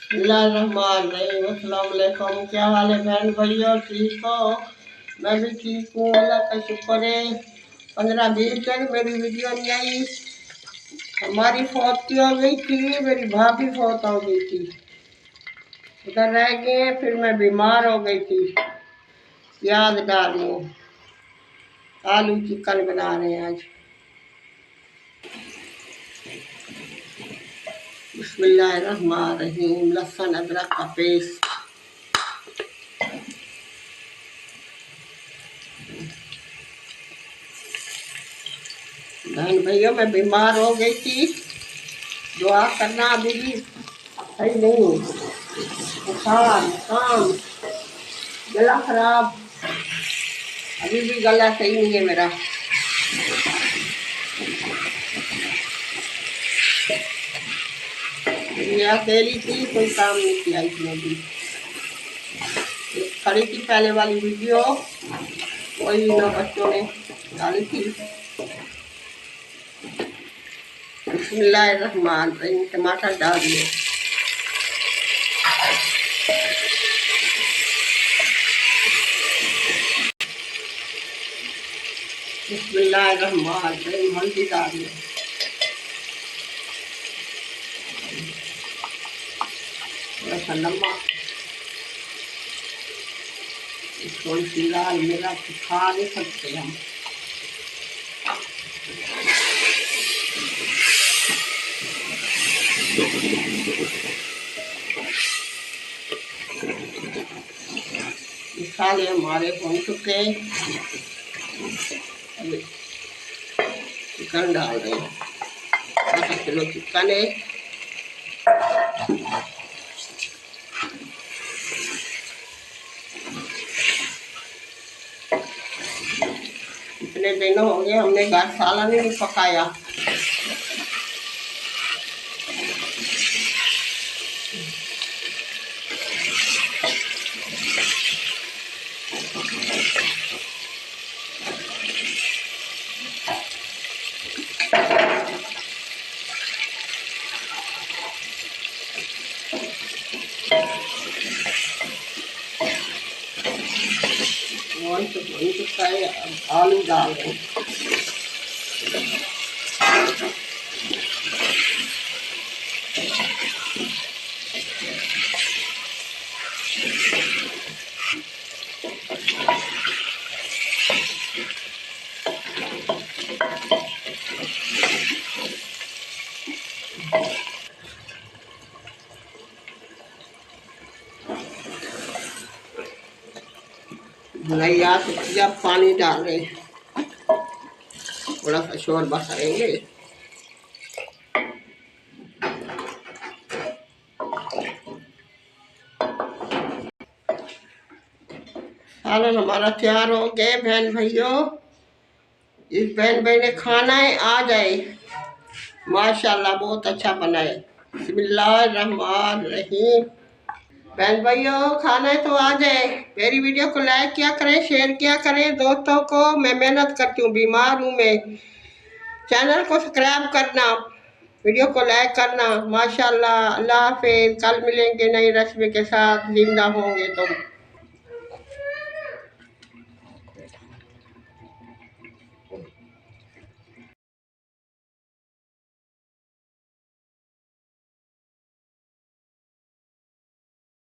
अस्सलाम वालेकुम। क्या हाल है बहन भैया, ठीक हो? मैं भी ठीक हूँ, अल्लाह का शुक्र है। 15-20 दिन मेरी वीडियो नहीं आई। हमारी फौत हो गई थी, मेरी भाभी फौत हो गई थी, उधर रह गए। फिर मैं बीमार हो गई थी। प्याज डाल रही हूँ, आलू चिकन बना रहे हैं आज। बिस्मिल्लाहिर्रहमानिर्रहीम। लहसुन अदरक का पेस्ट। बहन भैया मैं बीमार हो गई थी, दुआ करना। अभी भी सही नहीं हूँ, बुखार, काम, गला खराब, अभी भी गला सही नहीं है मेरा। ये अकेली थी, कोई काम नहीं किया इसमें भी। खड़ी थी पहले वाली वीडियो, वही ना बच्चों ने डाली थी। बिस्मिल्लाहिर्रहमानिर्रहीम। टमाटर डाल दिए। बिस्मिल्लाहिर्रहमानिर्रहीम। हल्दी डाल दिए, थोड़ा सा नमक, थोड़ी सी लाल मिर्च। खा नहीं सकते हम। मसाले हमारे भून चुके। अभी चिकन डाल रहे हैं, आधा किलो चिकन है। इतने दिन हो गए हमने घर सालन ही नहीं पकाया। और तो भून चुका है, अब आलू डाल रहे हैं। भुनैया से भैया पानी डाल रहे हैं, थोड़ा सा शोरबा करेंगे। सालन हमारा तैयार हो गए बहन भैयों। इस बहन भाई ने खाना है, आ जाए। माशाल्लाह बहुत अच्छा बना है। बिस्मिल्लाहिर्रहमानिर्रहीम। बहन भाइयों खाना है तो आ जाए। मेरी वीडियो को लाइक किया करें, शेयर किया करें दोस्तों को। मैं मेहनत करती हूँ, बीमार हूँ मैं। चैनल को सब्सक्राइब करना, वीडियो को लाइक करना। माशाल्लाह। अल्लाह हाफिज़। कल मिलेंगे नई रेसिपी के साथ, जिंदा होंगे तो।